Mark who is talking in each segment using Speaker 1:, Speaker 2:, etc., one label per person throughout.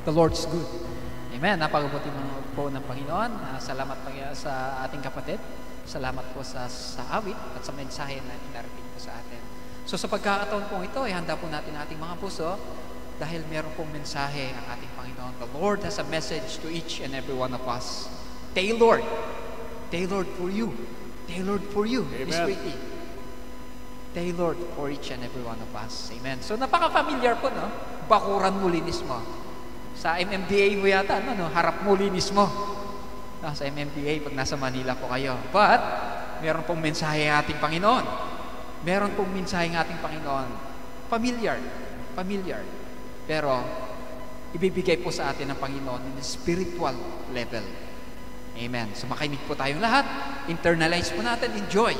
Speaker 1: The Lord's good. Amen. Napakabuti po ng Panginoon. Salamat po sa ating kapatid. Salamat po sa awit at sa mensahe na inarating po sa atin. So sa pagkakataon po ito, handa po natin ating mga puso dahil meron pong mensahe ang ating Panginoon. The Lord has a message to each and every one of us. Tailored for you. Tailored for you, Miss Pretty. Tailored for each and every one of us. Amen. So napaka-familiar po, no? Bakuran mo, linis mo. Sa MMDA mo yata, no? Harap mo, linis mo. No, sa MMDA, pag nasa Manila po kayo. But, meron pong mensahe ng ating Panginoon. Meron pong mensahe ng ating Panginoon. Familiar. Pero, ibibigay po sa atin ng Panginoon in the spiritual level. Amen. So, makinig po tayong lahat. Internalize po natin. Enjoy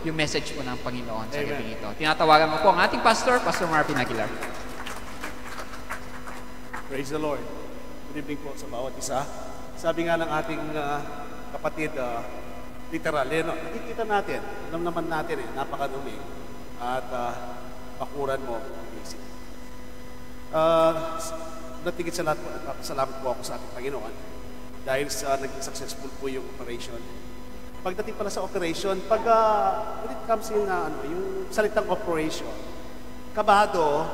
Speaker 1: yung message po ng Panginoon sa gabing ito. Tinatawagan mo po ang ating pastor, Pastor Marvin Aguilar.
Speaker 2: Praise the Lord. Good evening po sa bawat isa. Sabi nga ng ating kapatid, literal, nakikita natin, alam naman natin napakadumi at bakuran mo. Natigit sa lahat po, nagpapasalamat po ako sa ating Panginoon dahil sa naging successful po yung operation. Pagdating pala sa operation, when it comes in yung salitang operation, kabado,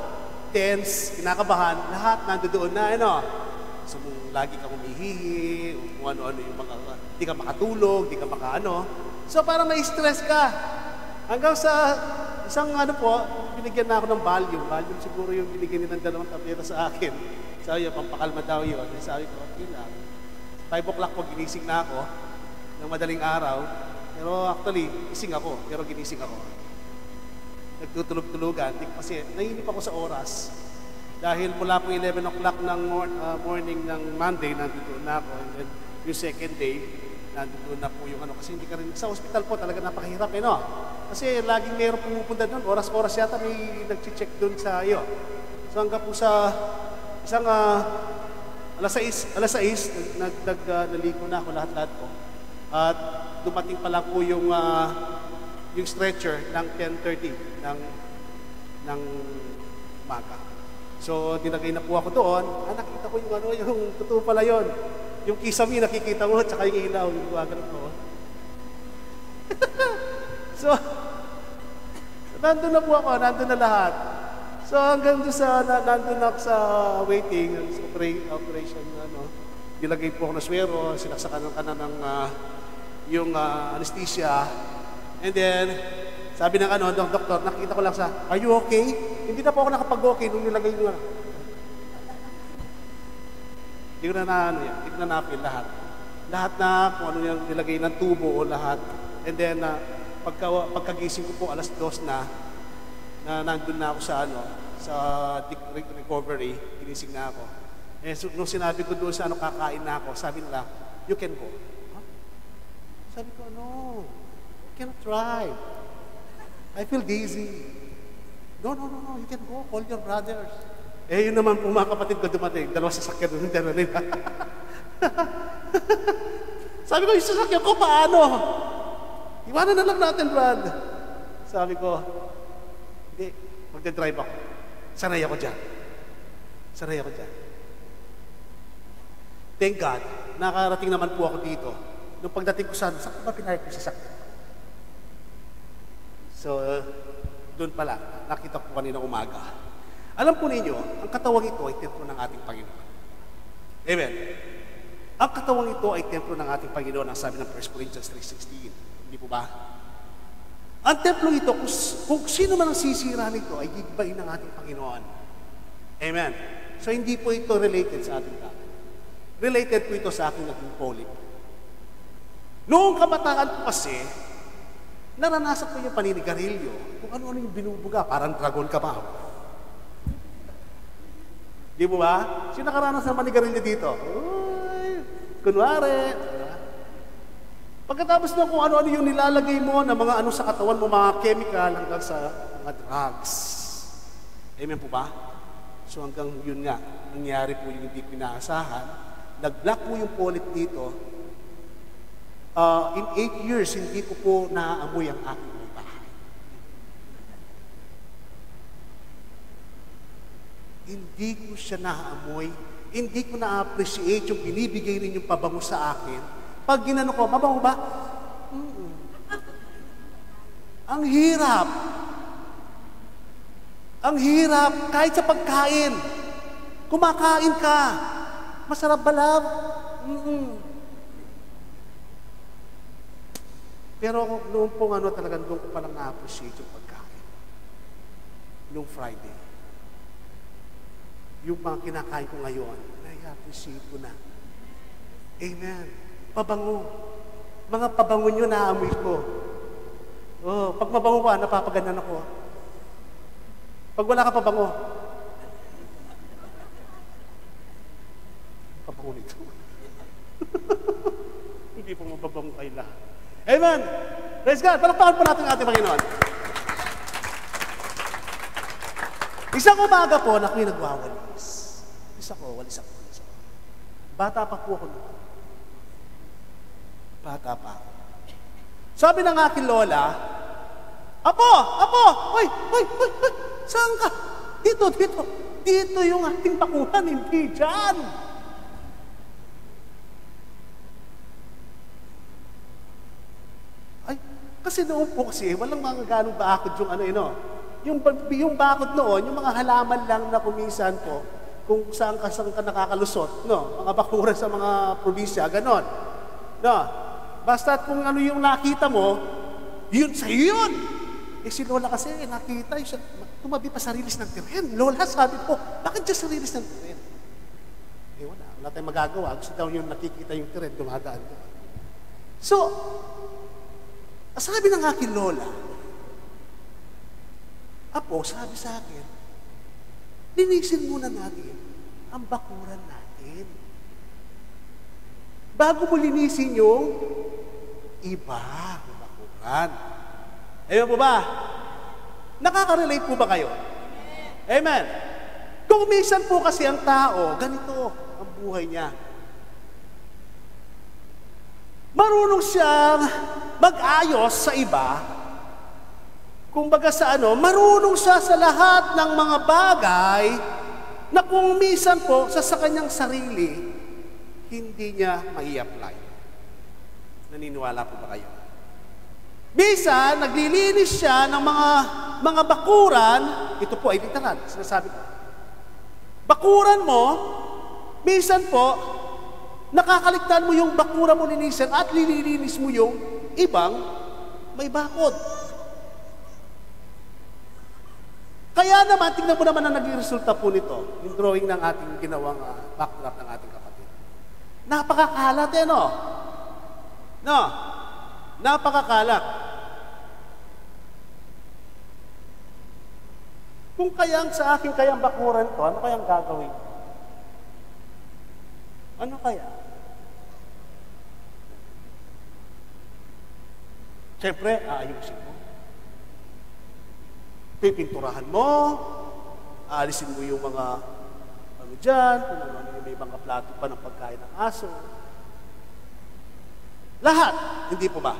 Speaker 2: tense, kinakabahan, lahat nandoon na, So, lagi kang humihihi, kung ano-ano yung mga, di ka makatulog, di ka So, parang may-stress ka. Hanggang sa isang binigyan na ako ng Valium. Valium siguro yung binigyan nilang 2 tableta sa akin. Sabi niya, pampakalma daw yun. Sabi ko, okay lang. 5 o'clock po, ginising na ako ng madaling araw. Pero actually, gising ako. Pero ginising ako. Nagtutulog-tulugan. Kasi nainip ako sa oras. Dahil mula po 11 o'clock ng morning ng Monday, nandito na ako. And then yung second day, nandito na po yung Kasi hindi ka rin, sa hospital po talaga napakahirap Kasi laging mayroong pumupunta doon. Oras-oras yata may nag-check doon sa iyo. So hanggang po sa isang alas 6, naligo na ako lahat-lahat po. At dumating pa lang po yung stretcher ng 10:30 ng umaga. So, dinagay na po ako doon. Nakita ko yung totoo pala yun. Yung kisame, nakikita mo, tsaka yung ilaw, yung guwagan ko. So, nandun na po ako, nandun na lahat. So, hanggang doon nandun ako sa waiting, sa operation, nilagay po ako ng swero, sinaksakan ng yung anesthesia. And then, sabi ng doktor, nakita ko lang are you okay? Hindi na po ako nakapag-okay nung nilagay nyo. Hindi ko na hindi ko na napil lahat. Lahat na kung ano yung nilagay ng tubo o lahat. And then, pagkagising ko po, alas 2 na nandun na ako sa recovery, ginising na ako. Eh, so, nung sinabi ko doon sa kakain na ako, sabi nila, you can go. Huh? Sabi ko, no, you cannot drive. I feel dizzy. No, you can go, call your brothers. Eh, yun naman po mga kapatid ko dumating, 2 sasakyan doon, dala nila. Sabi ko, yung sasakyan ko, paano? Iwanan na lang natin, Brad. Sabi ko, hindi, magdadrive ako. Sanay ako dyan. Thank God, nakarating naman po ako dito. Nung pagdating ko saan ko ba pinahit ko sa sasakyan? So, doon pala, nakita ko kanina umaga. Alam po ninyo, ang katawang ito ay templo ng ating Panginoon. Amen. Ang katawang ito ay templo ng ating Panginoon, ang sabi ng 1 Corinthians 3:16. Hindi po ba? Ang templo ito, kung sino man ang sisira nito, ay gigibain ng ating Panginoon. Amen. So, hindi po ito related sa ating tao. Related po ito sa aking naging poly. Noong kabataan po kasi, naranasan ko yung paninigarilyo, kung ano-ano yung binubuga, parang dragon ka ba? Di mo ba? Sino nakaranas ng manigarilyo dito? Uy, kunwari. Pagkatapos na kung ano-ano yung nilalagay mo na mga sa katawan mo, mga chemical hanggang sa mga drugs. Amen po ba? So hanggang yun nga, nangyari po yung hindi pinaasahan. Nag-block po yung polyp dito. In 8 years, hindi ko po naaamoy ang aking bahay. Hindi ko siya naaamoy hindi ko na-appreciate yung binibigay rin yung pabango sa akin. Pag ginano ko, mabango ba? Ang hirap. Ang hirap, kahit sa pagkain. Kumakain ka. Masarap ba lang? Pero noon pong talagang doon ko palang na-appreciate yung pagkain. Noong Friday. Yung mga kinakain ko ngayon, na-appreciate ko na. Amen. Pabango. Mga pabango nyo, naamoy ko. Oh, pag mabango ka, napapaganyan ako. Pag wala ka pabango, pabango nito. Hindi po mababango kayo lahat. Amen! Praise God! Palakpakan po natin ang ating Panginoon. Isang umaga po na ako'y nagwawalis. Walis ako. Bata pa po ako noon. Bata pa ako. Sabi ng aking lola, Apo! Hoy! Saan ka? Dito yung ating bakuran, hindi dyan. Ay, kasi noon po walang mga ganong bakod yung bakod noon, yung mga halaman lang na kumisan po, kung saan ka nakakalusot, no? Mga bakuran sa mga probinsya, ganon. No? Basta kung ano yung nakita mo, yun sa'yo yun. Si Lola kasi, nakita, tumabi pa sa rilis ng tren. Lola, sabi ko, bakit dyan sa rilis ng tren? Wala tayong magagawa. Gusto daw yung nakikita yung tren, dumadaan doon. So, sabi ng aking Lola, Apo, sabi sa akin, linisin muna natin ang bakuran natin. Bago mo linisin yung iba, yung bakuran. Amen po ba? Nakaka-relate po ba kayo? Amen. Kung minsan po kasi ang tao, ganito ang buhay niya. Marunong siyang mag-ayos sa iba. Kumbaga marunong siya sa lahat ng mga bagay na kung minsan po sa kanyang sarili, hindi niya mai-apply. Naniniwala po ba kayo? Minsan, naglilinis siya ng mga bakuran, ito po ay literal, sinasabi ko. Bakuran mo, minsan po, nakakaligtan mo yung bakuran mo linisin at lililinis mo yung ibang may bakod. Kaya naman, tingnan mo naman na naging resulta po nito, yung drawing ng ating ginawang backdrop ng ating kapatid. Napakakalat no? No? Napakakalat. Kung kayang sa akin kayang bakuran to, ano kayang gagawin? Ano kaya? Siyempre, aayusin mo. Pipinturahan mo, aalisin mo yung mga dyan, kung ano yung may mga plato pa ng pagkain ng aso. Lahat, hindi po ba?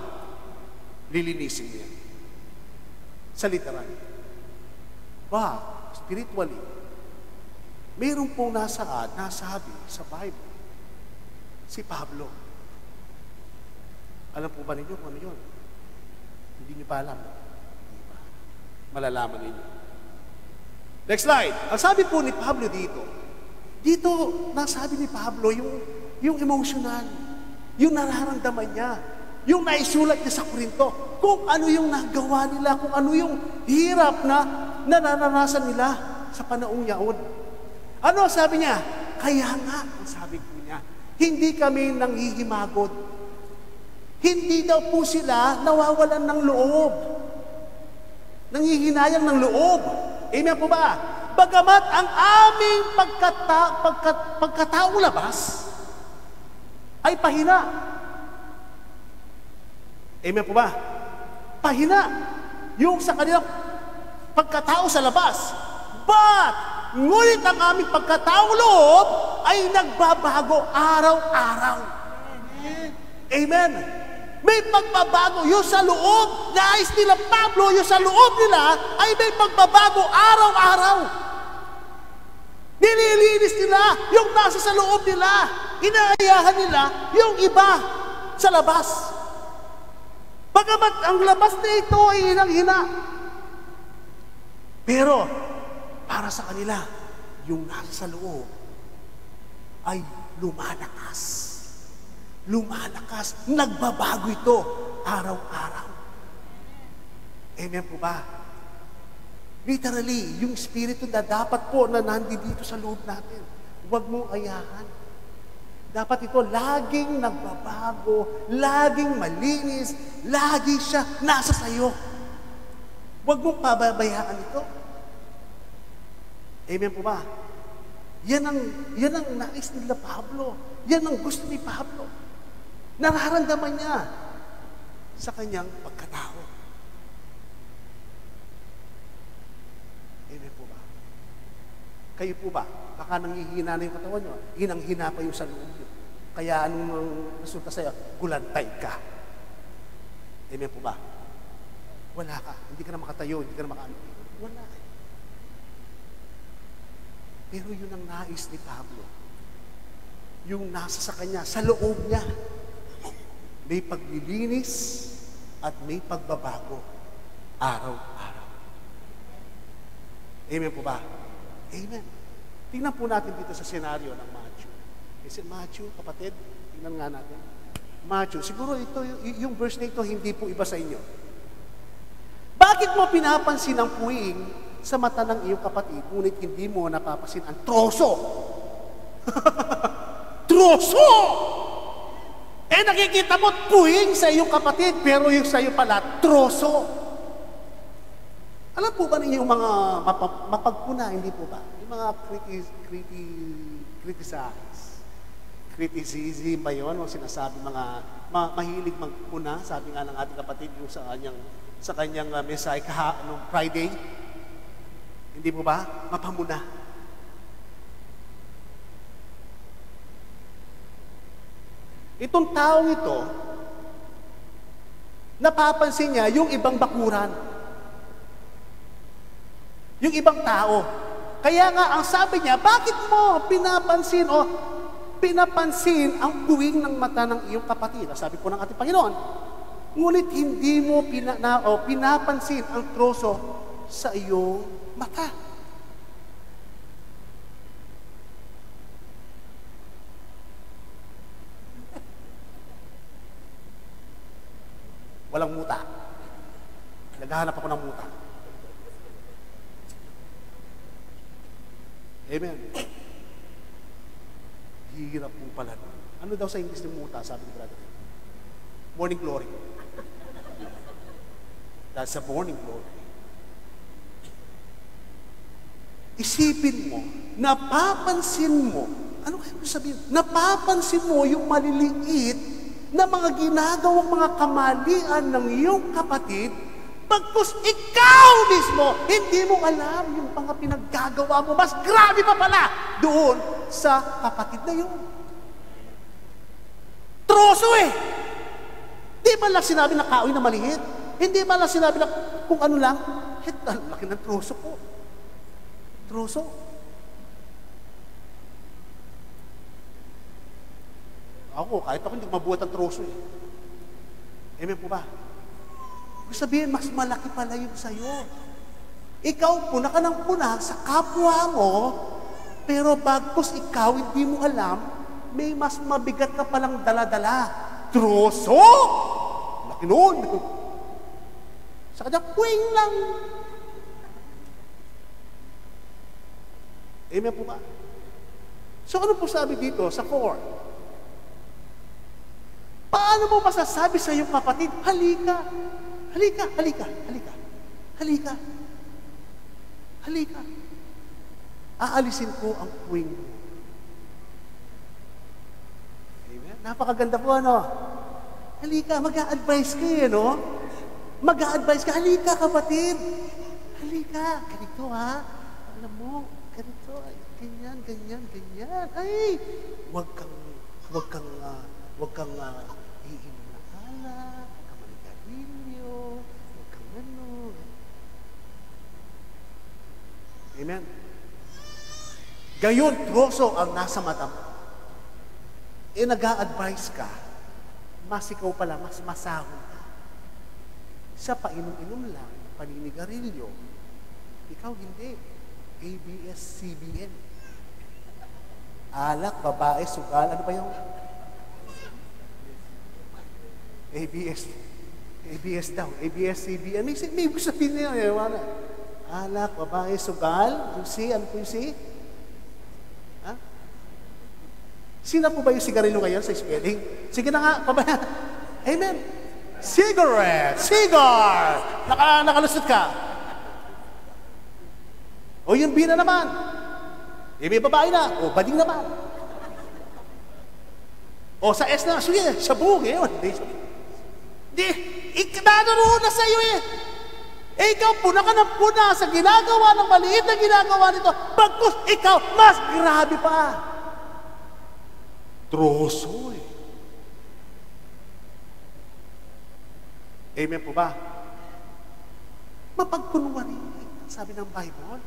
Speaker 2: Lilinisin niya. Sa literal. Spiritually, mayroon pong nasabi sa Bible, si Pablo. Alam po ba ninyo kung ano yun? Hindi niyo pa alam. Hindi pa. Malalaman ninyo. Next slide. Ang sabi po ni Pablo dito nasabi ni Pablo yung emotional, yung nararamdaman niya, yung naisulat niya sa Korinto, kung ano yung nagawa nila, kung ano yung hirap na naranasan nila sa panaong yaon. Ano sabi niya? Kaya nga, ang sabi po niya, hindi kami nanghihimagod. Hindi daw po sila nawawalan ng loob. Nanghihinayang ng loob. Amen po ba? Bagamat ang aming pagkatao labas ay pahina. Amen po ba? Pahina. Yung sa kanilang pagkatao sa labas. But, ngunit ang aming pagkatao loob ay nagbabago araw-araw. Amen. May pagbabago. Yung sa loob, nais nila Pablo, yung sa loob nila ay may pagbabago araw-araw. Di Nililinis nila yung nasa sa loob nila. Inaayahan nila yung iba sa labas. Bagamat ang labas na ito ay hinang-hina. Pero, para sa kanila, yung nasa sa loob ay lumalakas. Lumalakas. Nagbabago ito araw-araw. Amen po ba? Literally, yung Espiritu na dapat po na nandito sa loob natin. Huwag mong ayahan. Dapat ito laging nagbabago, laging malinis, lagi siya nasa sayo. Huwag mong pababayaan ito. Amen po ba? Yan ang nais nila Pablo. Yan ang gusto ni Pablo. Nararamdaman niya sa kanyang pagkatao. Amen po ba? Kayo po ba? Baka nanghihina na yung katawan nyo. Hinang-hina pa yung sa loob nyo. Kaya anong resulta sa'yo? Gulantay ka. Amen po ba? Wala ka. Hindi ka na makatayo. Hindi ka na makaano. Wala. Pero yun ang nais ni Pablo. Yung nasa sa kanya, sa loob niya. May paglilinis at may pagbabago. Araw-araw. Amen po ba? Amen. Tingnan po natin dito sa senaryo ng Matthew. Is it Matthew, kapatid? Tingnan nga natin. Matthew, siguro ito, yung verse na ito, hindi po iba sa inyo. Bakit mo pinapansin ang puwing sa mata ng iyong kapatid, ngunit hindi mo napapansin ang troso? Troso! Nakikita mo puwing sa iyong kapatid, pero yung sa iyo pala, troso. Alam po ba ninyo yung mga mapagpuna, hindi po ba? Yung mga criticism ba yun? O sinasabi mahilig magpuna, sabi nga ng ating kapatid yung sa kanyang mensahe noong Friday. Hindi po ba? Mapamuna. Itong taong ito, napapansin niya yung ibang bakuran. Yung ibang tao. Kaya nga, ang sabi niya, bakit mo pinapansin pinapansin ang buwing ng mata ng iyong kapatid? Sabi po ng ating Panginoon, ngunit hindi mo pinapansin ang troso sa iyong mata. Walang muta. Naghahanap ako ng muta. Amen. Hirap po pala. Ano daw sa English ng muta, sabi ni brother? Morning glory. That's a morning glory. Isipin mo, napapansin mo, ano kayo sabihin? Napapansin mo yung maliliit na mga ginagawang mga kamalian ng iyong kapatid, pagkus ikaw mismo, hindi mo alam yung mga pinaggagawa mo. Mas grabe pa pala doon sa kapatid na yun. Troso eh. Di ba lang sinabi na kaoy na maliit? Hindi ba lang sinabi na kung ano lang? Ang laki ng troso po. Troso. Ako, kahit ako hindi mabuhat ang troso eh. Amen po ba? Sabihin, mas malaki pala yung sa'yo. Ikaw, puna ka ng puna sa kapwa mo, pero bagkus ikaw, hindi mo alam, may mas mabigat ka palang dala-dala. Troso! Laki nun. Sa kanya, kuwing lang. Amen po ba? So ano po sabi dito sa 4? Paano mo masasabi sa iyong kapatid, halika, halika, halika, halika, halika, halika. Aalisin ko ang puwing mo. Amen? Napakaganda po, ano? Halika, mag-a-advise ka eh, no? Mag-a-advise ka, halika kapatid. Halika, ganito ha. Alam mo, ganito, ganyan, ganyan, ganyan. Ay, huwag kang iinom na alak, huwag kang manigarilyo, huwag kang ano. Amen? Gayon, troso ang nasa mata mo. Nag-a-advise ka, mas ikaw pala, mas masahol ka. Siya painom-inom lang, paninigarilyo. Ikaw hindi. ABS-CBN. Alak, babae, sugal, ano ba yung ABS daw, ABS-CBN. May ibig sabihin niya, wala. Alak, babae, sugal, yung C, ano po yung C? Ha? Sino po ba yung sigarilyo ngayon sa spelling? Sige na nga, pabaya. Amen. Cigarette, cigar. Nakalusot ka. O yung B na naman. May babae na. O bading naman. O sa S na, sige, sabog eh. Di, ikadaro na sa iyo eh. Ikaw, puna ka ng puna sa ginagawa ng maliit na ginagawa nito. Bagkus, ikaw, mas grabe pa. Troso eh. Amen po ba? Mapagkunwari. Sabi ng Bible,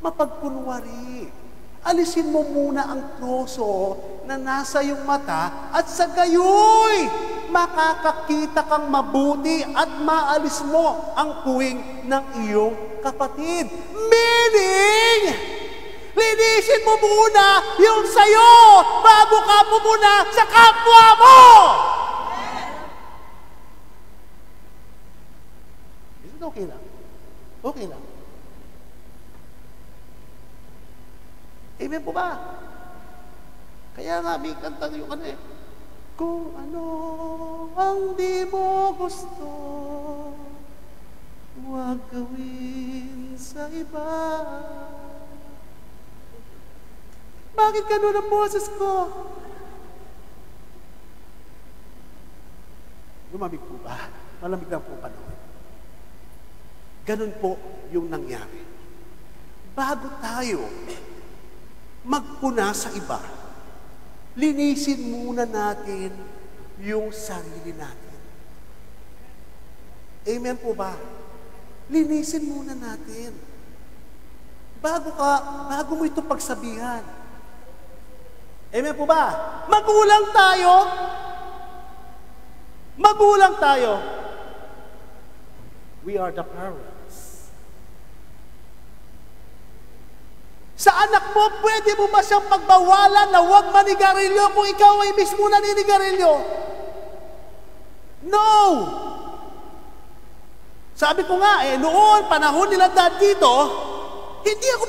Speaker 2: mapagkunwari. Alisin mo muna ang troso na nasa iyong mata at sa gayoy, makakakita kang mabuti at maalis mo ang puwing ng iyong kapatid. Meaning, linisin mo muna yung sayo bago ka muna sa kapwa mo. Is it okay lang? Okay lang. Amen po ba? Kaya nga, may kanta yung ano eh. Kung ano ang di mo gusto, huwag gawin sa iba. Bakit ganun ang boses ko? Lumamig po ba? Malamig lang po panahon. Ganun po yung nangyari. Bago tayo magpuna sa iba, linisin muna natin yung sarili natin. Amen po ba? Linisin muna natin. Bago mo ito pagsabihan. Amen po ba? Magulang tayo. We are the parents. Sa anak mo, pwede mo ba siyang pagbawalan na huwag manigarilyo kung ikaw ay mismo naninigarilyo? No! Sabi ko nga, noon, panahon nila dad dito, hindi ako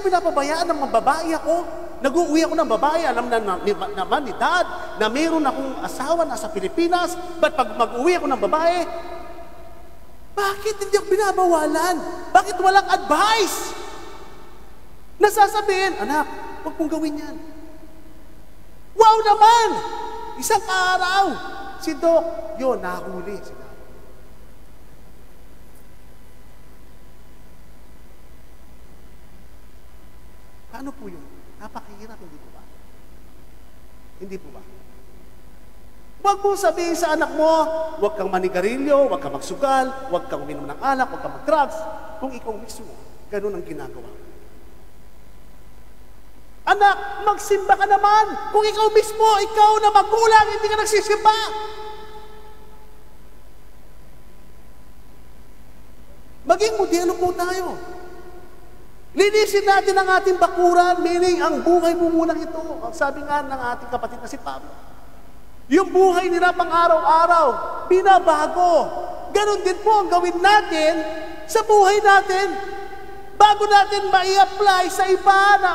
Speaker 2: pinapabayaan ng mga babae ako. Nag-uwi ako ng babae, alam naman ni dad na mayroon akong asawa na sa Pilipinas, but pag mag-uwi ako ng babae, bakit hindi ako binabawalan? Bakit walang advice? Nasasabihin, anak, huwag mong gawin yan. Wow naman! Isang araw, si Doc, yun, nahuli. Paano po yun? Napakahirap, hindi po ba? Hindi po ba? Huwag mo sabihin sa anak mo, huwag kang manigarilyo, huwag kang magsugal, huwag kang uminom ng alak, huwag kang mag-drugs, kung ikaw mismo, ganun ang ginagawa. Anak, magsimba ka naman. Kung ikaw mismo, ikaw na magulang, hindi ka nagsisimba. Maging modelo po tayo. Linisin natin ang ating bakuran, meaning ang buhay mo muna ito. Ang sabi nga ng ating kapatid na si Pablo. Yung buhay nila pang araw-araw, binabago. Ganon din po ang gawin natin sa buhay natin. Bago natin mai-apply sa iba na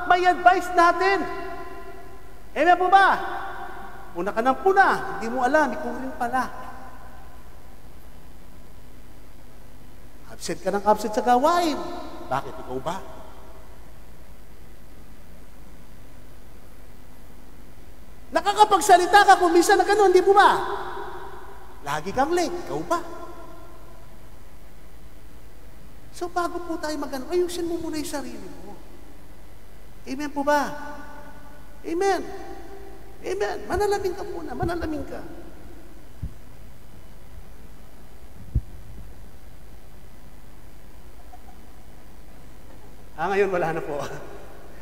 Speaker 2: mai-advise natin. Amen po ba? Puna ka ng puna, hindi mo alam, ikaw rin pala. Absent ka ng absent sa gawain. Bakit ikaw ba? Nakakapagsalita ka kung minsan na gano'n, hindi po ba? Lagi kang late, ikaw ba? So bago po tayo ayusin mo muna yung sarili mo. Amen po ba? Amen. Amen. Manalamin ka muna, manalamin ka. Ngayon wala na po.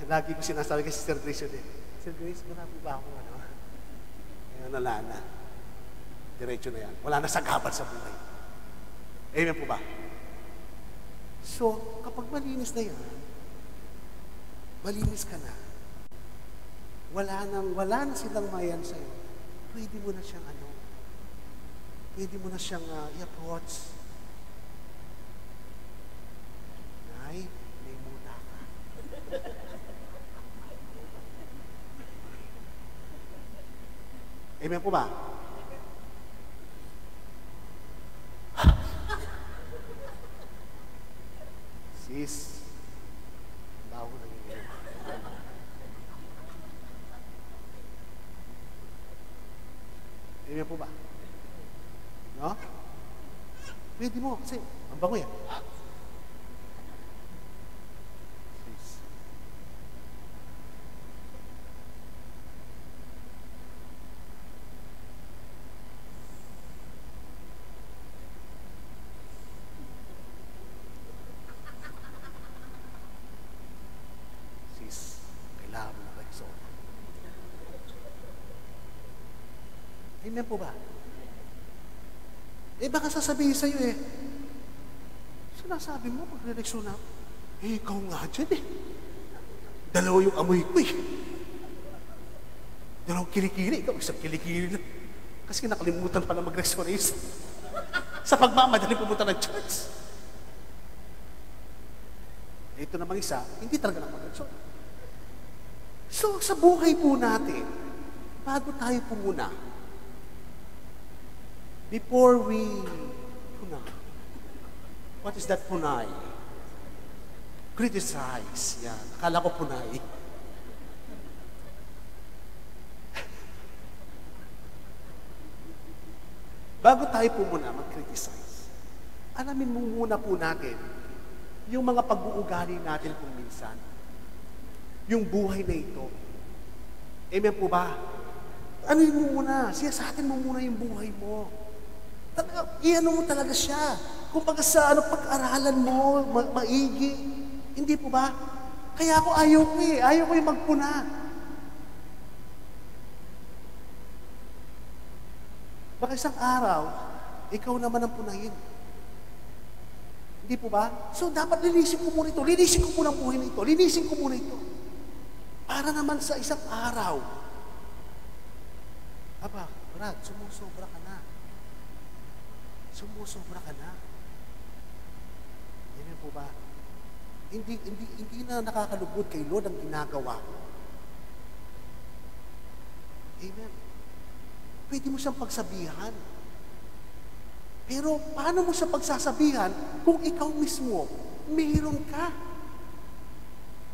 Speaker 2: Lagi ko sinasabi kay Sister Grace yun eh. Sister Grace, marami ba ako ano? Ngayon wala na. Diretso na yan. Wala na sagabal sa buhay. Amen po ba? So, kapag malinis na yan, malinis ka na, wala na silang mayan sa'yo, pwede mo na siyang pwede mo na siyang i-approach. Nay, may muda ka. Amen po ba? Sis, bago na yun. Amen po ba? No? Pwede mo, kasi ang bango yan. Sis. Sis, kailangan mo na Rexona. Amen po ba? Baka sasabihin sa'yo sinasabi mo pag Rexona, ikaw nga dyan Dalawa yung amoy ko Dalawang kilikili, ikaw isang kilikili lang. Kasi nakalimutan pa na mag-Rexona sa pagmamadali pumunta ng church. Ito namang isa, hindi talaga nakapag-Rexona. So, sa buhay po natin, bago tayo po muna, before we punay. What is that punay? Criticize. Yan. Akala ko punay. Bago tayo po muna mag-criticize, alamin mo muna po natin yung mga pag-uugali natin kung minsan. Yung buhay na ito. Amen po ba? Ano mo muna? Siyasatin mo muna yung buhay mo. Iano mo talaga siya. Kung sa pag-aralan mo, maigi. Hindi po ba? Kaya ako ayaw ko yung magpuna. Baka isang araw, ikaw naman ang punahin. Hindi po ba? So dapat linisin ko muna ito. Linisin ko muna ang buhay na ito. Linisin ko muna ito. Para naman sa isang araw. Aba, Brad, sumusobra ka na. Sumusobra ka na. Amen po ba? Hindi na nakakalugod kay Lord ang ginagawa mo. Amen. Pwede mo siyang pagsabihan. Pero paano mo siya pagsasabihan kung ikaw mismo, mayroon ka?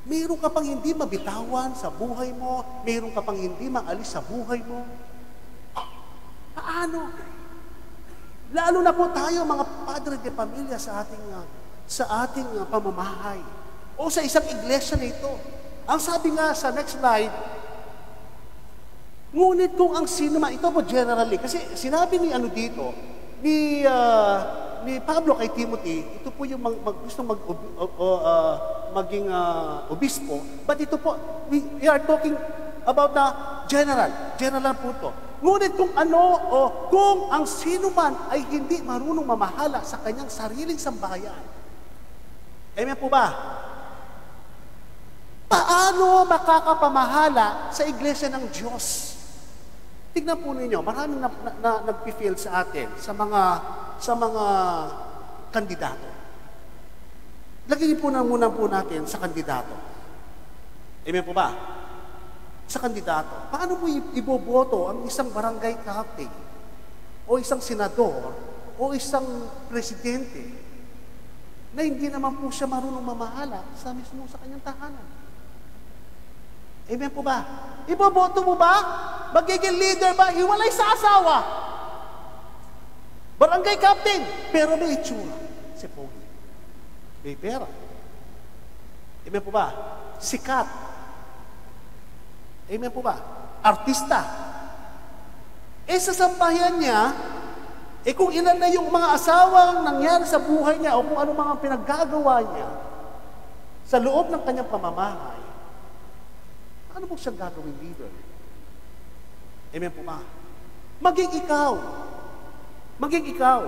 Speaker 2: Mayroon ka pang hindi mabitawan sa buhay mo, mayroon ka pang hindi maalis sa buhay mo. Paano? Lalo na po tayo, mga padre de pamilya sa ating pamamahay o sa isang iglesia na ito. Ang sabi nga sa next slide, ngunit kung ang sino man, ito po generally, kasi sinabi ni Pablo kay Timothy, ito po yung gustong maging obispo, but ito po, we are talking about the general po ito. Ngunit kung kung ang sino man ay hindi marunong mamahala sa kanyang sariling sambahayan. Amen po ba? Paano makakapamahala sa iglesia ng Diyos? Tignan po ninyo, maraming nag-feel sa atin, sa mga kandidato. Lagyan po muna po natin sa kandidato. Amen po ba? Sa kandidato. Paano mo iboboto ang isang barangay captain o isang senador o isang presidente na hindi naman po siya marunong mamahala sa kanyang tahanan? Amen po ba? Iboboto mo ba? Magiging leader ba? Hiwalay sa asawa. Barangay captain, pero may itsura. Si Pogi. May pera. Amen po ba? Sikat. Amen po ba? Artista. Sa sambahayan niya, kung ilan na yung mga asawang nangyari sa buhay niya o kung ano mga pinaggagawa niya sa loob ng kanyang pamamahay, paano mo siyang gagawing leader? Amen po ba? Maging ikaw. Maging ikaw.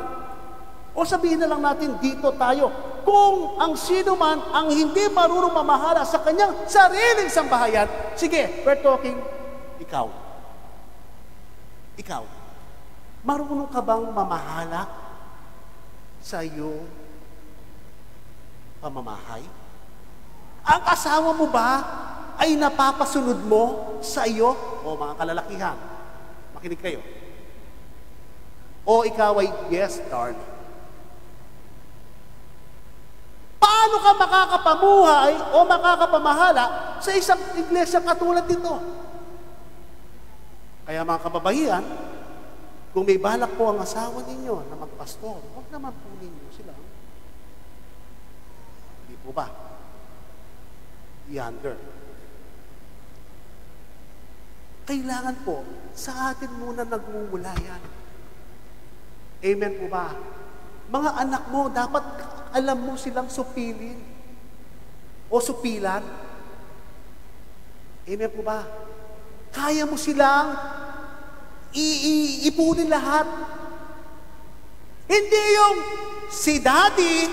Speaker 2: O sabihin na lang natin dito tayo, kung ang sino man ang hindi marunong mamahala sa kanyang sariling sambahayan, sige, we're talking, ikaw. Ikaw. Marunong ka bang mamahala sa iyong pamamahay? Ang asawa mo ba ay napapasunod mo sa iyo? O mga kalalakihan, makinig kayo. O ikaw ay, yes, darling. Paano ka makakapamuhay o makakapamahala sa isang iglesia katulad nito? Kaya mga kababayan, kung may balak po ang asawa ninyo na magpastor, huwag naman po ninyo sila. Hindi po ba? Younger. Kailangan po, sa atin muna nagmumula yan. Amen po ba? Mga anak mo, dapat alam mo silang supilin o supilan. Amen po ba? Kaya mo silang iipunin lahat. Hindi yung si daddy,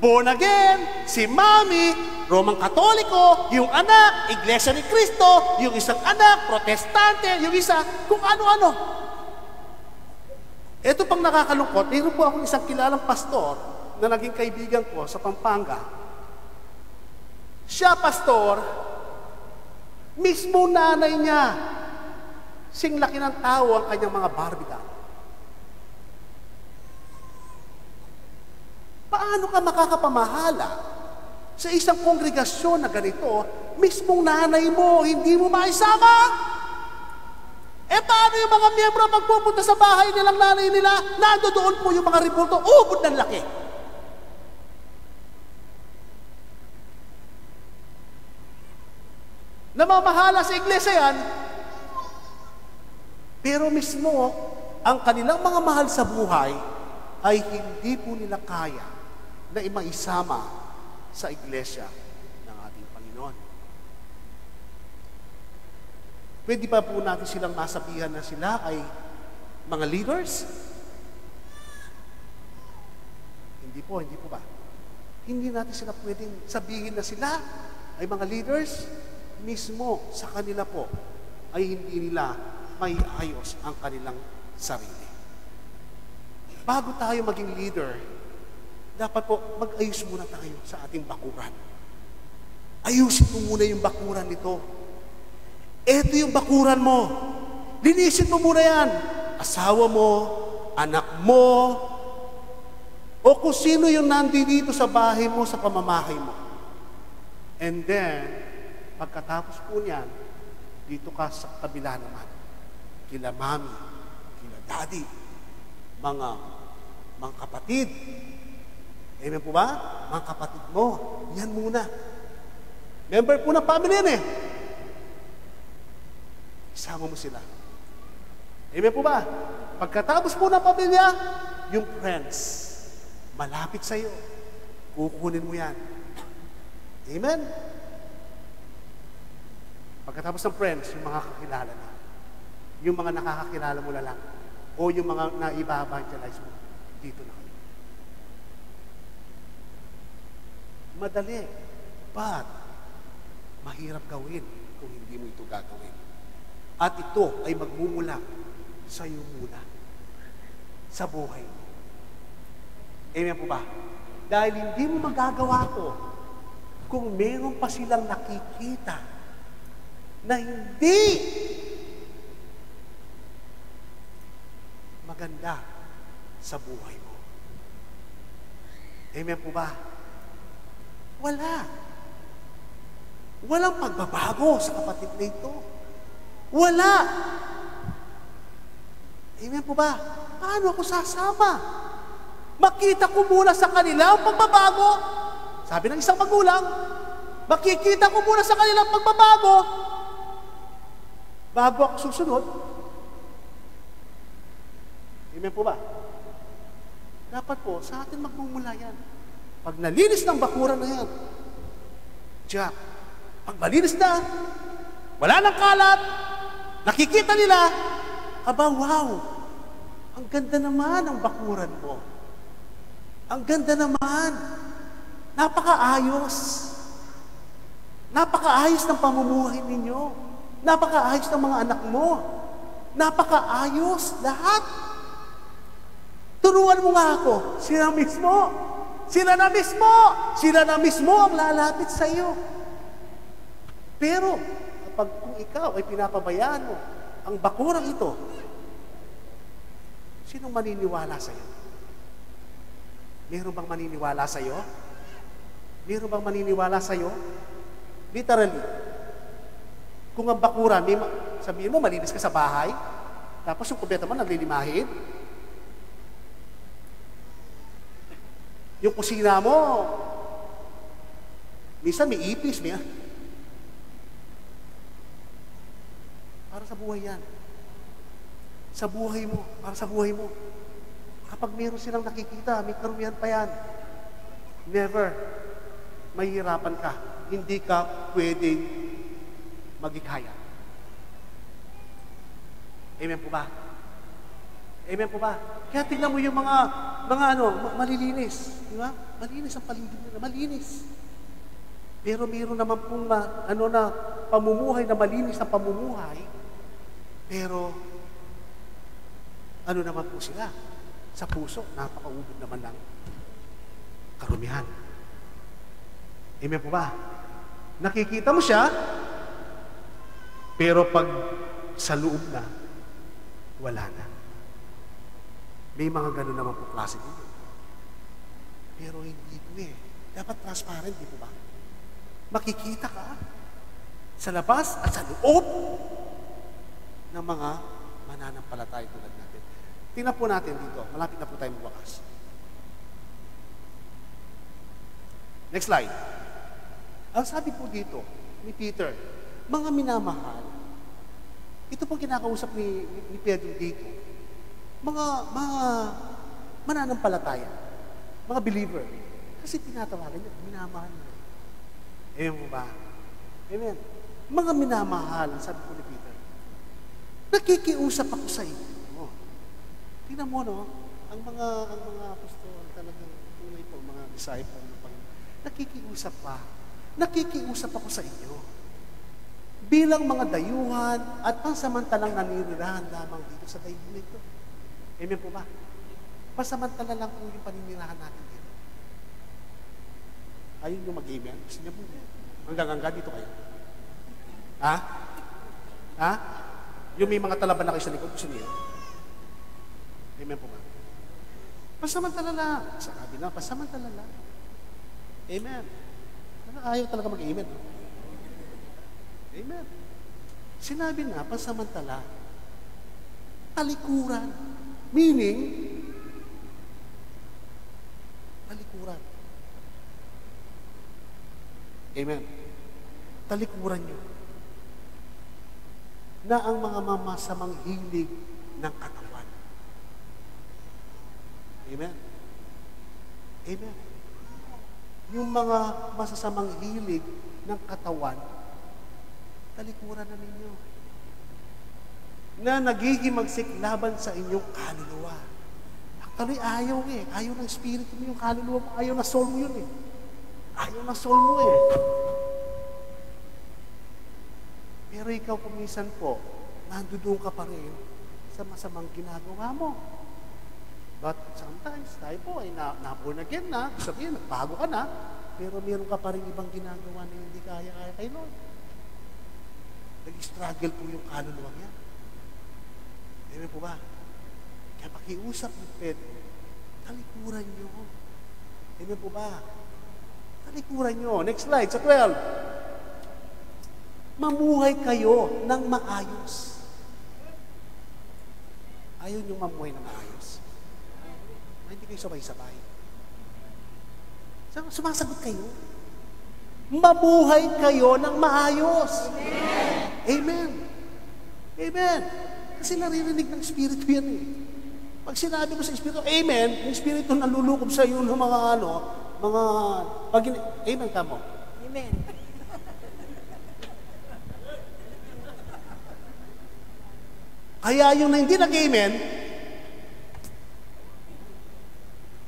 Speaker 2: born again, si mommy, Romang Katoliko, yung anak, Iglesia ni Cristo, yung isang anak, Protestante, yung isa, kung ano-ano. Ito pang nakakalungkot, mayroon po akong isang kilalang pastor na naging kaibigan ko sa Pampanga. Siya, pastor, mismo nanay niya, sing laki ng tao ang kanyang mga Barbie doll. Paano ka makakapamahala sa isang kongregasyon na ganito, mismong nanay mo, hindi mo maisama? Paano yung mga miyembro magpupunta sa bahay nilang nanay nila? Nandoon po yung mga reporto, ubod ng laki. Namamahala sa iglesia yan, pero mismo, ang kanilang mga mahal sa buhay ay hindi po nila kaya na imaisama sa iglesia ng ating Panginoon. Pwede pa po natin silang masabihan na sila ay mga leaders? Hindi po ba? Hindi natin sila pwedeng sabihin na sila ay mga leaders. Mismo sa kanila po ay hindi nila may ayos ang kanilang sarili. Bago tayo maging leader, dapat po mag-ayos muna tayo sa ating bakuran. Ayusin mo muna yung bakuran nito. Ito yung bakuran mo. Linisin mo muna yan. Asawa mo, anak mo, o kung sino yung nandito sa bahay mo, sa pamamahay mo. And then, pagkatapos po niyan, dito ka sa kabila naman. Kila mami, kila daddy, mga kapatid. Amen po ba? Mga kapatid mo, yan muna. Member po ng family yan eh. Isama mo sila. Amen po ba? Pagkatapos po ng pamilya, yung friends, malapit sa iyo. Kukunin mo yan. Amen? Pagkatapos ng friends, yung mga kakilala na. Yung mga nakakakilala mo lang. O yung mga na-iba-evangelize mo. Dito na kayo. Madali. But, mahirap gawin kung hindi mo ito gagawin. At ito ay magmumula sa iyo muna. Sa buhay mo. Amen po ba? Dahil hindi mo magagawa to kung meron pa silang nakikita na hindi maganda sa buhay mo. Amen po ba? Wala. Walang pagbabago sa kapatid na ito. Wala. Amen po ba? Paano ako sasama? Makita ko muna sa kanila ang pagbabago. Sabi ng isang magulang, makikita ko muna sa kanila ang pagbabago bago ako susunod. Amen po ba? Dapat po, sa atin magmumula yan. Pag nalinis ng bakuran na yan, Jack, pag malinis na, Wala nang kalat. Nakikita nila, aba, wow, ang ganda naman ang bakuran mo. Ang ganda naman. Napakaayos. Napakaayos ng pamumuhay ninyo. Napakaayos ng mga anak mo. Napakaayos. Lahat. Turuan mo nga ako. Sila mismo. Sila na mismo. Sila na mismo ang lalapit sa iyo. Pero, kapag kung ikaw ay pinapabayaan mo ang bakurang ito, sinong maniniwala sa iyo? Meron bang maniniwala sa iyo? Meron bang maniniwala sa iyo? Literally. Kung ang bakuran, sabihin mo, malinis ka sa bahay, tapos yung kubeta mo naglilimahid, yung kusina mo, minsan may ipis, para sa buhay yan. Sa buhay mo, para sa buhay mo. Kapag meron silang nakikita, may karumihan pa yan. Never. Mahihirapan ka. Hindi ka pwedeng magikaya. Amen po ba? Amen po ba? Kaya tingnan mo yung mga malilinis. Di ba? Malinis ang paligid nila. Malinis. Pero meron naman pong pamumuhay na malinis na pamumuhay. Pero, naman po sila? Sa puso, napakaubod naman ng karumihan. Amen po ba? Nakikita mo siya, pero pag sa loob na, wala na. May mga ganun naman po klase dito. Pero hindi po Dapat transparent, di po ba? Makikita ka sa labas at sa loob ng mga mananampalataya tulad natin. Tingnan po natin dito. Malapit na po tayo magwakas. Next slide. Ang sabi po dito ni Peter, mga minamahal, ito pong kinakausap ni Pedro dito, mga mananampalataya, mga believer. Kasi tinatawagan niya, minamahal na. Amen mo ba? Amen. Mga minamahal, sabi po ni Peter, nakikiusap ako sa iyo. Tingnan mo, ang mga apostol, talagang mga disciple ng Panginoon, nakikiusap ako sa inyo. Bilang mga dayuhan at pansamantalang naninirahan lamang dito sa daigdig nito. Amen po ba? Pansamantala lang po yung paninirahan natin dito. Ayun yung mag-amen. Gusto niya po. Hanggang dito kayo. Ha? Yung may mga talaban na kayo sa likod, gusto niyo? Amen po ba? Pasamantala lang. Sabi na, pasamantala lang. Amen. Ayaw talaga mag-amen. Amen. Sinabi na, pasamantala. Talikuran. Meaning, talikuran. Amen. Talikuran nyo. Na ang mga mamasamang hilig ng katawan. Amen. Amen. Yung mga masasamang hilig ng katawan, talikuran na ninyo. Na naghihimagsik laban sa inyong kaluluwa. Actually, ayaw Ayaw ng spirito mo yung kaluluwa mo. Ayaw na soul mo yun Ayaw na soul mo Pero ikaw kumisan po, nandoon ka pa rin sa masamang ginagawa mo. But sometimes, tayo po ay na-born again na, sabihin, nagbago ka na, pero meron ka pa rin ibang ginagawa na hindi kaya kay Lord. Nag-struggle po yung kaluluwa niya. Amen po ba? Kaya pakiusap ni Pedro, talikuran nyo. Amen po ba? Talikuran nyo. Next slide, sa 12. Mamuhay kayo ng maayos. Ayaw nyo mamuhay ng maayos. Hindi kayo sabay-sabay. Sumasagot kayo. Mabuhay kayo ng maayos. Amen. Amen. Amen. Kasi naririnig ng Espiritu yan Pag sinabi mo sa Espiritu, Amen, yung Espiritu nalulukob sa iyo ng mga Amen ka mo.
Speaker 3: Amen.
Speaker 2: Kaya yung na hindi nag-amen,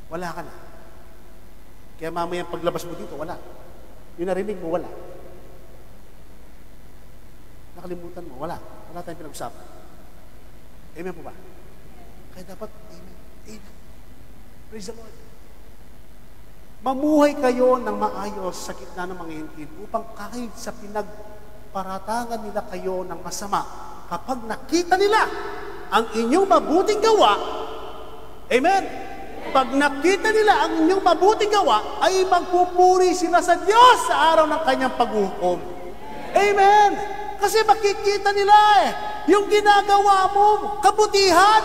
Speaker 2: wala ka na. Kaya mamaya paglabas mo dito, wala. Yung narinig mo, wala. Nakalimutan mo, wala. Wala tayong pinag-usapan. Amen po ba? Kaya dapat, amen. Amen. Praise the Lord. Mamuhay kayo ng maayos sa gitna ng mga hintil upang kahit sa pinagparatangan nila kayo ng masama, kapag nakita nila ang inyong mabuting gawa, amen? Pag nakita nila ang inyong mabuting gawa, ay magpupuri sila sa Diyos sa araw ng kanyang paghukom. Amen? Kasi makikita nila yung ginagawa mo, kabutihan.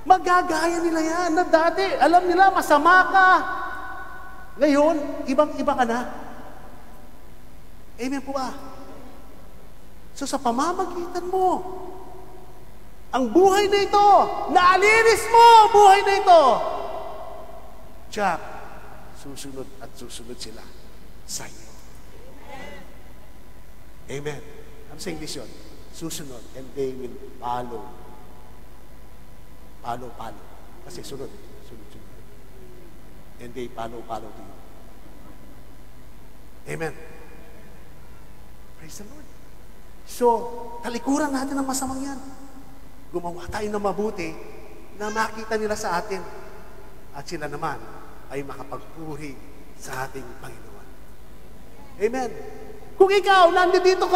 Speaker 2: Magagaya nila yan na dati, alam nila, masama ka. Ngayon, ibang-iba ka na. Amen po ba? So sa pamamagitan mo, ang buhay na ito, naalinis mo ang buhay na ito. Jack, susunod at susunod sila sa iyo. Amen. Ano sa English yun? Susunod, and they will follow. Follow. Kasi sunod. And they follow to you. Amen. Praise the Lord. So, talikuran natin ang masamang yan. Gumawa tayo ng mabuti na makita nila sa atin. At sila naman ay makapagpuri sa ating Panginoon. Amen. Kung ikaw, nandito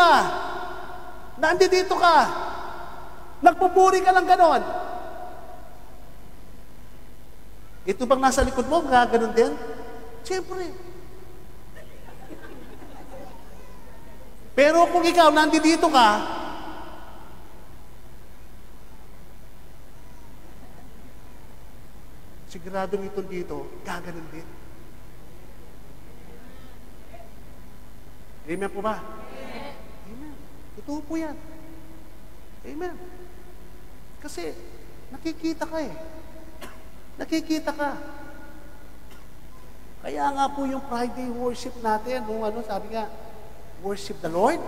Speaker 2: ka, nagpupuri ka lang ganon, ito bang nasa likod mo, gaganon din? Siyempre. Pero kung ikaw, nandito ka, siguradong ito dito, gaganon din. Amen po ba? Amen. Totoo po yan. Amen. Kasi, nakikita ka Nakikita ka. Kaya nga po yung Friday worship natin, sabi nga, worship the Lord,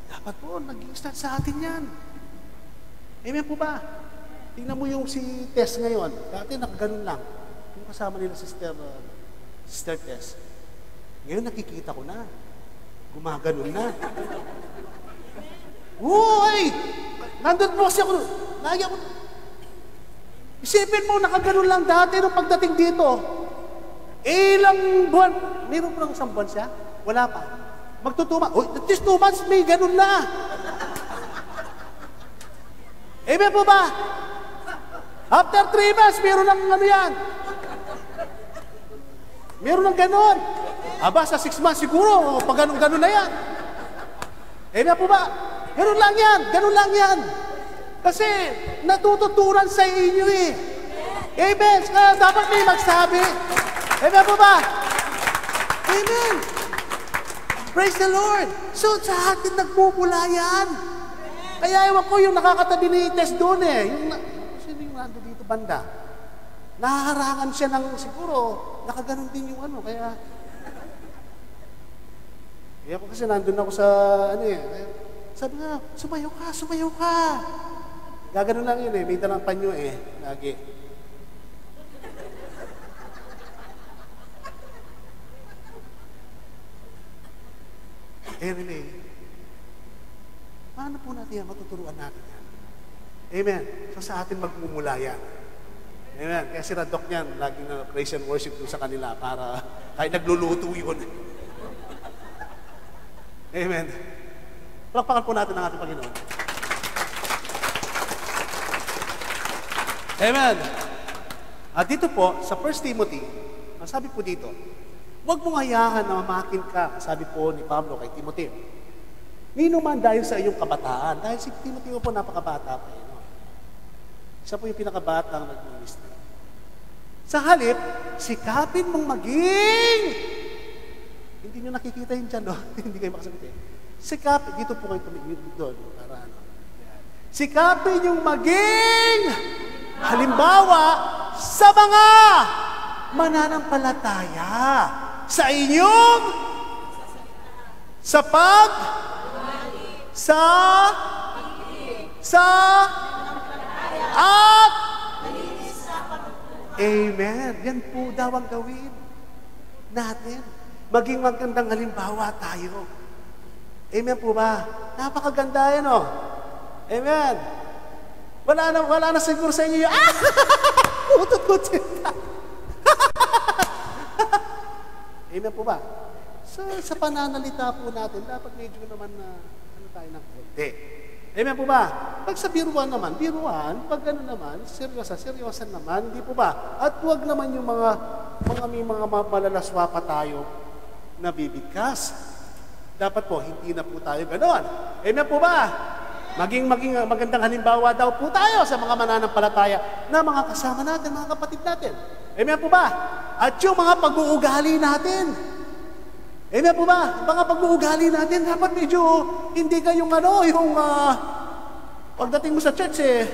Speaker 2: dapat po, nag-start sa atin yan. Amen po ba? Tingnan mo yung si Tess ngayon. Dati nakaganon lang. Yung kasama nila Sister Tess. Ngayon nakikita ko na. Gumaganon na. Uy! Nandun po kasi ako. Lagi ako. Isipin mo, nakaganon lang dati nung pagdating dito. Ilang buwan. Meron po lang isang buwan siya? Wala pa. Magtutuma. At least 2 months, may ganon na. Amen po ba? After 3 months, meron ng yan. Meron ng ganon. Aba, sa 6 months siguro, pag ganon na yan. Amen po ba? Ganon lang yan. Kasi, natututunan sa inyo Amen. Kaya dapat may magsabi. Amen po ba? Amen. Praise the Lord. So, sa atin nagmumula yan. Kaya ewan ko yung nakakatabi ni Tess doon Sino yung nando dito banda? Nahaharangan siya ng siguro, nakaganon din yung kaya... Kaya ako kasi nandun ako sa, sabi nga, sumayaw ka. Gaganon lang yun may dalang panyo lagi. Anyway, paano po natin yan? Matuturuan natin yan. Amen. So sa atin magmumula yan. Amen. Kaya si Radok niyan, laging na praise and worship sa kanila para kahit nagluluto yun. Amen. Palakpakan po natin ang ating Panginoon. Amen. At dito po, sa 1 Timothy, ang sabi po dito, huwag mong hayahan na mamakin ka, sabi po ni Pablo kay Timothy. Nino man dahil sa iyong kabataan, dahil si Timothy po napakabata pa Siya po yung pinakabatang nag-ministry. Sa halip, sikapin mong maging, hindi nyo nakikita yun dyan, hindi kayo makasagot Sikapin, dito po kayo tumigil doon, para sikapin yung maging, halimbawa, sa mga mananampalataya, sa inyong, sa at Amen. Yan po daw ang gawin natin. Maging magandang halimbawa tayo. Amen po ba? Napakaganda yan, oh. Amen. Wala na siguro sa inyo yung, kutot-kutot. Amen po ba? So, sa pananalita po natin, dapat medyo naman na, tayo ng konti. Amen po ba? Pag sa biruan naman, pag gano'n naman, seryosan naman, hindi po ba? At huwag naman yung may mga malalaswa pa tayo na bibigkas. Dapat po, hindi na po tayo gano'n. Amen po ba? Maging magandang halimbawa daw po tayo sa mga mananampalataya na mga kasama natin, mga kapatid natin. Amen po ba? At yung mga pag-uugali natin. Amen po ba? Mga pag-uugali natin, dapat medyo hindi kayong pagdating mo sa church ay,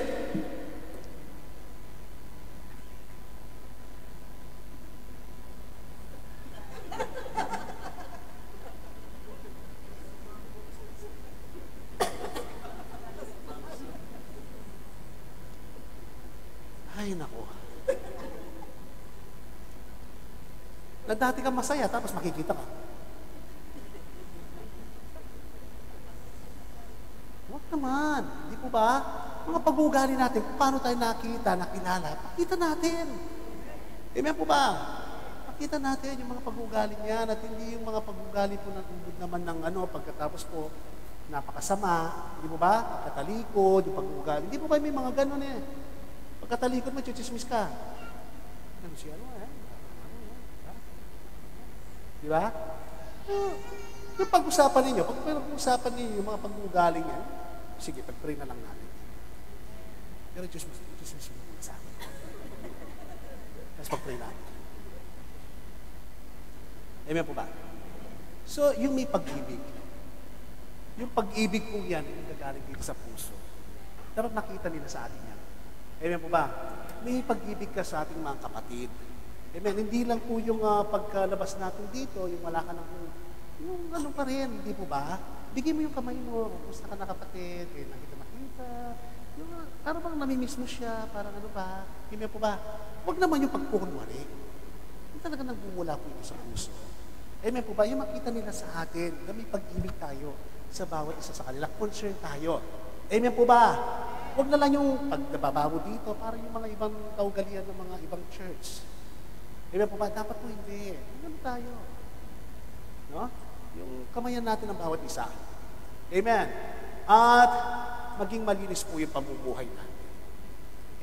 Speaker 2: nako. Na dati kang masaya, tapos makikita ka. Huwag naman. Hindi po ba? Mga pag-uugali natin, paano tayo nakilala, pakita natin. Amen po ba? Pakita natin yung mga pag-uugali niyan at hindi yung mga pag-uugali po na tubod naman ng pagkatapos po, napakasama. Hindi po ba? Pagkatalikod, yung pag-uugali. Hindi po ba may mga ganun Pagkatalikod mo, chuchismis ka. Ano siya? Di ba? Yung pag-usapan ninyo, yung mga pag-uugali niya, sige, pag-pray na lang natin. Pero chuchismis mo muna sa akin. Tapos pag-pray natin. Amen po ba? So, yung may pag-ibig. Yung pag-ibig po yan, yung gagaling dito sa puso. Dapat nakita nila sa atin yan. Amen po ba? May pag-ibig ka sa ating mga kapatid. Amen. Hindi lang po yung pagkalabas natin dito, yung wala ka ng yung pa rin, hindi po ba? Bigay mo yung kamay mo, kumusta ka na kapatid, nakita makita. Parang bang namimiss mo siya, parang ba? Amen po ba? Huwag naman yung pagkukunwari. Yung talaga nagbumula po ito sa puso. Amen po ba? Yung makita nila sa atin, na may pag-ibig tayo sa bawat isa sa kanila. Concern tayo. Amen po ba? Huwag na lang yung pagbabago dito, para yung mga ibang kaugalian ng mga ibang church. Amen po ba? Dapat po hindi. Ano tayo? No? Yung kamayan natin ng bawat isa. Amen. At maging malinis po yung pamumuhay natin.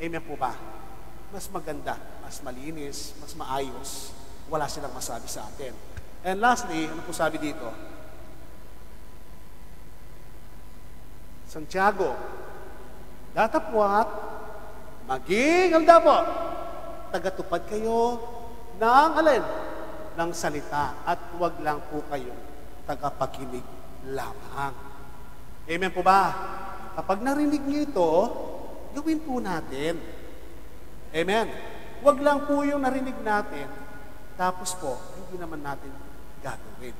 Speaker 2: Amen po ba? Mas maganda, mas malinis, mas maayos. Wala silang masabi sa atin. And lastly, ano po sabi dito? Santiago, datapwat, maging, handa po, tagatupad kayo ng alin? Ng salita at huwag lang po kayong tagapakinig lamang. Amen po ba? Kapag narinig niyo ito, gawin po natin. Amen. Huwag lang po yung narinig natin, tapos po, hindi naman natin gagawin.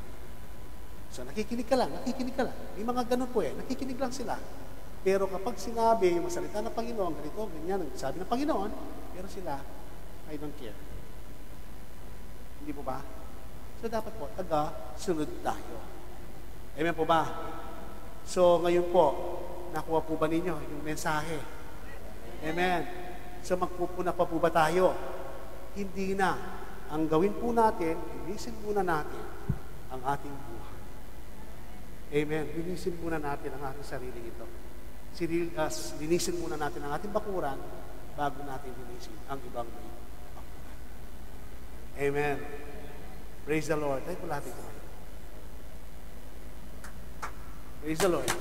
Speaker 2: So, nakikinig ka lang. May mga ganun po nakikinig lang sila. Pero kapag sinabi yung salita ng Panginoon, ganito, ganyan, ang sabi ng Panginoon, pero sila, I don't care. Hindi po ba? So, dapat po, taga-sunod tayo. Amen po ba? So, ngayon po, nakuha po ba ninyo yung mensahe? Amen. So, magpupuna pa po ba tayo? Hindi na. Ang gawin po natin, linisin muna natin ang ating buhay. Amen. Linisin muna natin ang ating sarili ito. Linisin muna natin ang ating bakuran bago natin linisin ang ibang bakuran. Amen. Praise the Lord. Tayo po lahat ito. Praise the Lord.